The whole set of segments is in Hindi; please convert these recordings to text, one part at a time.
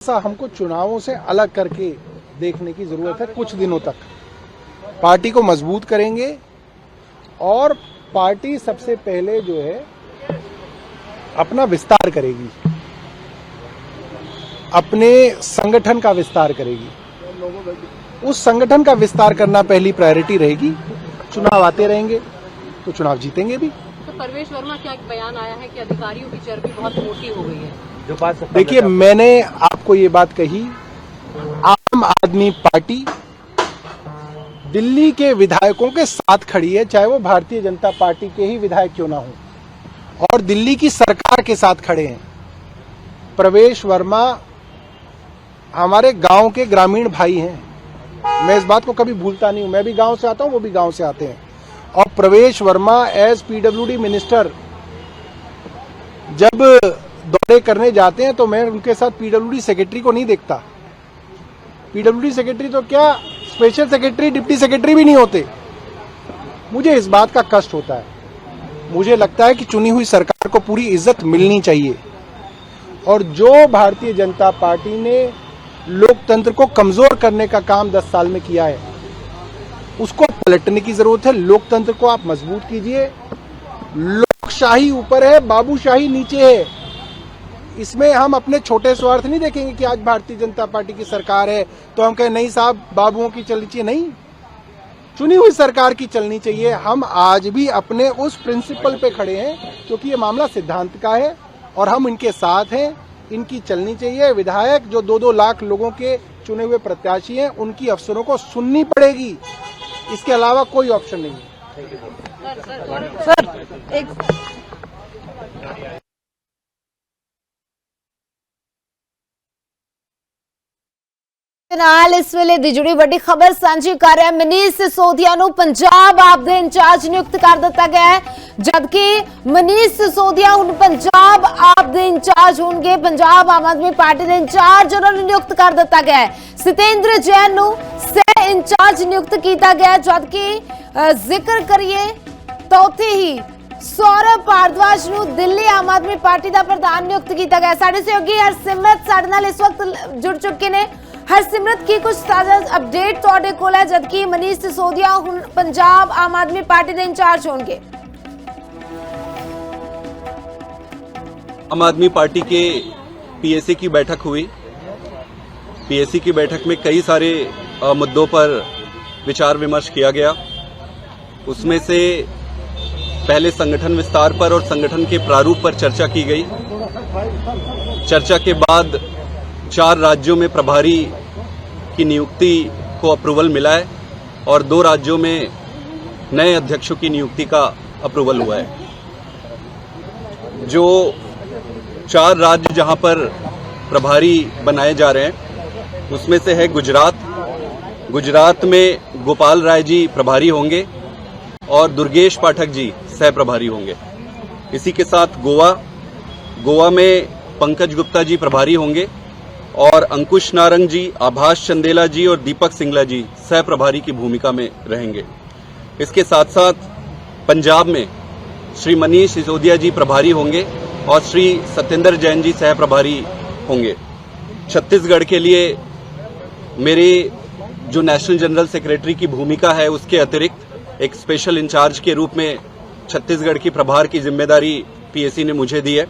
ऐसा हमको चुनावों से अलग करके देखने की जरूरत है। कुछ दिनों तक पार्टी को मजबूत करेंगे और पार्टी सबसे पहले जो है अपना विस्तार करेगी, अपने संगठन का विस्तार करेगी। उस संगठन का विस्तार करना पहली प्रायोरिटी रहेगी। चुनाव आते रहेंगे तो चुनाव जीतेंगे भी। तो परवेश वर्मा क्या एक बयान आया है कि अधिकारियों की चर्बी बहुत मोटी हो गई है। देखिए, मैंने आपको ये बात कही, आम आदमी पार्टी दिल्ली के विधायकों के साथ खड़ी है, चाहे वो भारतीय जनता पार्टी के ही विधायक क्यों ना हो, और दिल्ली की सरकार के साथ खड़े हैं। प्रवेश वर्मा हमारे गांव के ग्रामीण भाई हैं, मैं इस बात को कभी भूलता नहीं हूं। मैं भी गांव से आता हूं, वो भी गांव से आते हैं। और प्रवेश वर्मा एज पीडब्ल्यूडी मिनिस्टर जब दौरे करने जाते हैं तो मैं उनके साथ पीडब्ल्यूडी सेक्रेटरी को नहीं देखता। पीडब्ल्यूडी सेक्रेटरी तो क्या, स्पेशल सेक्रेटरी, डिप्टी सेक्रेटरी भी नहीं होते। मुझे इस बात का कष्ट होता है। मुझे लगता है कि चुनी हुई सरकार को पूरी इज्जत मिलनी चाहिए, और जो भारतीय जनता पार्टी ने लोकतंत्र को कमजोर करने का काम 10 साल में किया है, उसको पलटने की जरूरत है। लोकतंत्र को आप मजबूत कीजिए। लोकशाही ऊपर है, बाबूशाही नीचे है। इसमें हम अपने छोटे स्वार्थ नहीं देखेंगे कि आज भारतीय जनता पार्टी की सरकार है तो हम कहें नहीं साहब, बाबुओं की चलनी चाहिए। नहीं, चुनी हुई सरकार की चलनी चाहिए। हम आज भी अपने उस प्रिंसिपल पे खड़े हैं क्योंकि ये मामला सिद्धांत का है और हम इनके साथ हैं। इनकी चलनी चाहिए। विधायक जो 2-2 लाख लोगों के चुने हुए प्रत्याशी हैं, उनकी अफसरों को सुननी पड़ेगी। इसके अलावा कोई ऑप्शन नहीं है। ਨਾਲ ਇਸ ਵੇਲੇ ਦੀ ਜੁੜੀ ਵੱਡੀ ਖਬਰ ਸਾਂਝੀ ਕਰ ਰਿਹਾ। ਮਨੀਸ਼ ਸਿਸੋਦੀਆ ਨੂੰ ਪੰਜਾਬ ਆਪ ਦੇ ਇੰਚਾਰਜ ਨਿਯੁਕਤ ਕਰ ਦਿੱਤਾ ਗਿਆ ਹੈ, ਜਦਕਿ ਮਨੀਸ਼ ਸਿਸੋਦੀਆ ਹੁਣ ਪੰਜਾਬ ਆਪ ਦੇ ਇੰਚਾਰਜ ਹੋਣਗੇ। ਪੰਜਾਬ ਆਮ ਆਦਮੀ ਪਾਰਟੀ ਦੇ ਇੰਚਾਰਜ ਉਹਨਾਂ ਨੂੰ ਨਿਯੁਕਤ ਕਰ ਦਿੱਤਾ ਗਿਆ ਹੈ। ਸਤੇਂਦਰ ਜੈਨ ਨੂੰ ਸਹਿ ਇੰਚਾਰਜ ਨਿਯੁਕਤ ਕੀਤਾ ਗਿਆ, ਜਦਕਿ ਜ਼ਿਕਰ ਕਰੀਏ ਤਾਂ ਉੱਥੇ ਹੀ सौरभ भारद्वाज ਨੂੰ ਦਿੱਲੀ ਆਮ ਆਦਮੀ ਪਾਰਟੀ ਦਾ ਪ੍ਰਧਾਨ ਨਿਯੁਕਤ ਕੀਤਾ ਗਿਆ। ਸਾਡੇ ਸਹਿਯੋਗੀ ਹਰਸਿਮਰਤ ਸਾਡੇ ਨਾਲ ਇਸ ਵਕਤ ਜੁੜ ਚੁੱਕੇ ਨੇ। हरसिमरत की कुछ ताजा अपडेट तुहाडे कोल है, जबकि मनीष सिसोदिया हुण पंजाब आम आदमी पार्टी के इंचार्ज होंगे। आम आदमी पार्टी के पीएसी की बैठक हुई। पीएसी की बैठक में कई सारे मुद्दों पर विचार विमर्श किया गया। उसमें से पहले संगठन विस्तार पर और संगठन के प्रारूप पर चर्चा की गई। चर्चा के बाद 4 राज्यों में प्रभारी की नियुक्ति को अप्रूवल मिला है और 2 राज्यों में नए अध्यक्षों की नियुक्ति का अप्रूवल हुआ है। जो 4 राज्य जहां पर प्रभारी बनाए जा रहे हैं उसमें से है गुजरात। गुजरात में गोपाल राय जी प्रभारी होंगे और दुर्गेश पाठक जी सह प्रभारी होंगे। इसी के साथ गोवा में पंकज गुप्ता जी प्रभारी होंगे और अंकुश नारंग जी, आभास चंदेला जी और दीपक सिंगला जी सह प्रभारी की भूमिका में रहेंगे। इसके साथ साथ पंजाब में श्री मनीष सिसोदिया जी प्रभारी होंगे और श्री सतेंद्र जैन जी सह प्रभारी होंगे। छत्तीसगढ़ के लिए मेरे जो नेशनल जनरल सेक्रेटरी की भूमिका है उसके अतिरिक्त एक स्पेशल इंचार्ज के रूप में छत्तीसगढ़ की प्रभार की जिम्मेदारी पीएसी ने मुझे दी है।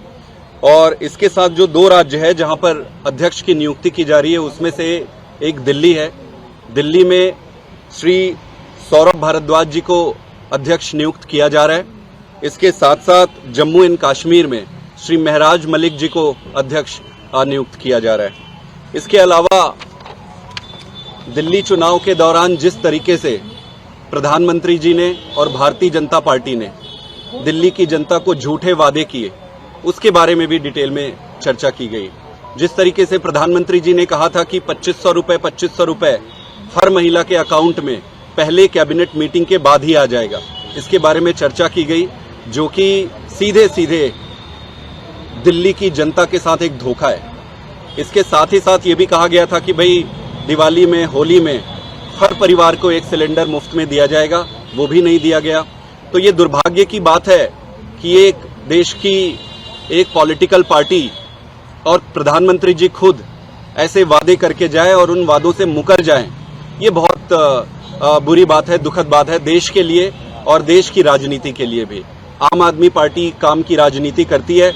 और इसके साथ जो 2 राज्य है जहां पर अध्यक्ष की नियुक्ति की जा रही है उसमें से एक दिल्ली है। दिल्ली में श्री सौरभ भारद्वाज जी को अध्यक्ष नियुक्त किया जा रहा है। इसके साथ साथ जम्मू एंड कश्मीर में श्री महराज मलिक जी को अध्यक्ष नियुक्त किया जा रहा है। इसके अलावा दिल्ली चुनाव के दौरान जिस तरीके से प्रधानमंत्री जी ने और भारतीय जनता पार्टी ने दिल्ली की जनता को झूठे वादे किए, उसके बारे में भी डिटेल में चर्चा की गई। जिस तरीके से प्रधानमंत्री जी ने कहा था कि 2500 रुपए हर महिला के अकाउंट में पहले कैबिनेट मीटिंग के बाद ही आ जाएगा, इसके बारे में चर्चा की गई, जो कि सीधे सीधे दिल्ली की जनता के साथ एक धोखा है। इसके साथ ही साथ ये भी कहा गया था कि भाई दिवाली में, होली में हर परिवार को 1 सिलेंडर मुफ्त में दिया जाएगा, वो भी नहीं दिया गया। तो ये दुर्भाग्य की बात है कि एक देश की एक पॉलिटिकल पार्टी और प्रधानमंत्री जी खुद ऐसे वादे करके जाए और उन वादों से मुकर जाए, ये बहुत बुरी बात है, दुखद बात है देश के लिए और देश की राजनीति के लिए भी। आम आदमी पार्टी काम की राजनीति करती है।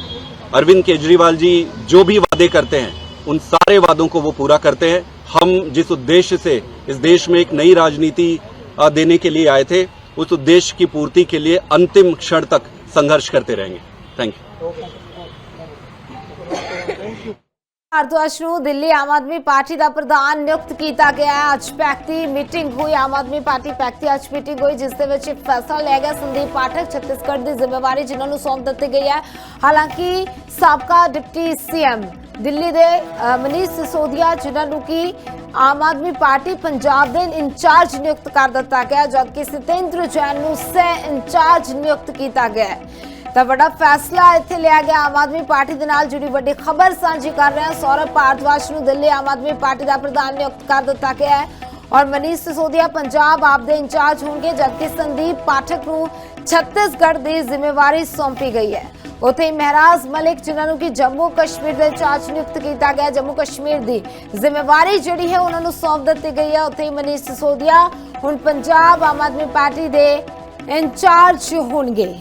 अरविंद केजरीवाल जी जो भी वादे करते हैं उन सारे वादों को वो पूरा करते हैं। हम जिस उद्देश्य से इस देश में एक नई राजनीति देने के लिए आए थे, उस उद्देश्य की पूर्ति के लिए अंतिम क्षण तक संघर्ष करते रहेंगे। Thank you. भारद्वाज ਨੂੰ ਦਿੱਲੀ ਆਮ ਆਦਮੀ ਪਾਰਟੀ ਦਾ ਪ੍ਰਧਾਨ ਨਿਯੁਕਤ ਕੀਤਾ ਗਿਆ ਹੈ। ਅੱਜ ਪੈਕਤੀ ਮੀਟਿੰਗ ਹੋਈ, ਆਮ ਆਦਮੀ ਪਾਰਟੀ ਪੈਕਤੀ ਅੱਜ ਮੀਟਿੰਗ ਹੋਈ ਜਿਸ ਦੇ ਵਿੱਚ ਫੈਸਲਾ ਲਿਆ ਗਿਆ ਸੰਦੀਪ ਪਾਠਕ ਛੱਤੀਸਗੜ੍ਹ ਦੀ ਜ਼ਿੰਮੇਵਾਰੀ ਜਿਨ੍ਹਾਂ ਨੂੰ ਸੌਂਪ ਦਿੱਤੀ ਗਈ ਹੈ। ਹਾਲਾਂਕਿ ਸਾਬਕਾ ਡਿਪਟੀ ਸੀਐਮ ਦਿੱਲੀ ਦੇ ਮਨੀਸ਼ ਸਿਸੋਦੀਆ ਜਿਨ੍ਹਾਂ ਨੂੰ ਕਿ ਆਮ ਆਦਮੀ ਪਾਰਟੀ ਪੰਜਾਬ ਦੇ ਇੰਚਾਰਜ ਨਿਯੁਕਤ ਕਰ ਦਿੱਤਾ ਗਿਆ, ਜਦਕਿ ਸਤਿੰਦਰ ਜੈਨ ਨੂੰ ਸਹਿ ਇੰਚਾਰਜ ਨਿਯੁਕਤ ਕੀਤਾ ਗਿਆ ਹੈ। ਤਾਂ ਵੱਡਾ ਫੈਸਲਾ ਇੱਥੇ ਲਿਆ ਗਿਆ। ਆਮ ਆਦਮੀ ਪਾਰਟੀ ਦੇ ਨਾਲ ਜੁੜੀ ਵੱਡੀ ਖਬਰ ਸਾਂਝੀ ਕਰ ਰਹੇ ਹਾਂ। ਸੌਰਭ ਭਾਰਦਵਾਜ ਨੂੰ ਦਿੱਲੀ ਆਮ ਆਦਮੀ ਪਾਰਟੀ ਦਾ ਪ੍ਰਧਾਨ ਨਿਯੁਕਤ ਕਰ ਦਿੱਤਾ ਗਿਆ ਹੈ ਔਰ ਮਨੀਸ਼ ਸਿਸੋਦੀਆ ਪੰਜਾਬ ਆਪ ਦੇ ਇੰਚਾਰਜ ਹੋਣਗੇ, ਜਦਕਿ ਸੰਦੀਪ ਪਾਠਕ ਨੂੰ ਛੱਤੀਸਗੜ੍ਹ ਦੀ ਜ਼ਿੰਮੇਵਾਰੀ ਸੌਂਪੀ ਗਈ ਹੈ। ਉੱਥੇ ਮਹਿਰਾਜ ਮਲਿਕ ਜਿਨ੍ਹਾਂ ਨੂੰ ਕਿ ਜੰਮੂ ਕਸ਼ਮੀਰ ਦੇ ਇੰਚਾਰਜ ਨਿਯੁਕਤ ਕੀਤਾ ਗਿਆ, ਜੰਮੂ ਕਸ਼ਮੀਰ ਦੀ ਜ਼ਿੰਮੇਵਾਰੀ ਜਿਹੜੀ ਹੈ ਉਹਨਾਂ ਨੂੰ ਸੌਂਪ ਦਿੱਤੀ ਗਈ ਹੈ। ਉੱਥੇ ਮਨੀਸ਼ ਸਿਸੋਦੀਆ ਹੁਣ ਪੰਜਾਬ ਆਮ ਆਦਮੀ ਪਾਰਟੀ ਦੇ ਇੰਚਾਰਜ ਹੋਣਗੇ।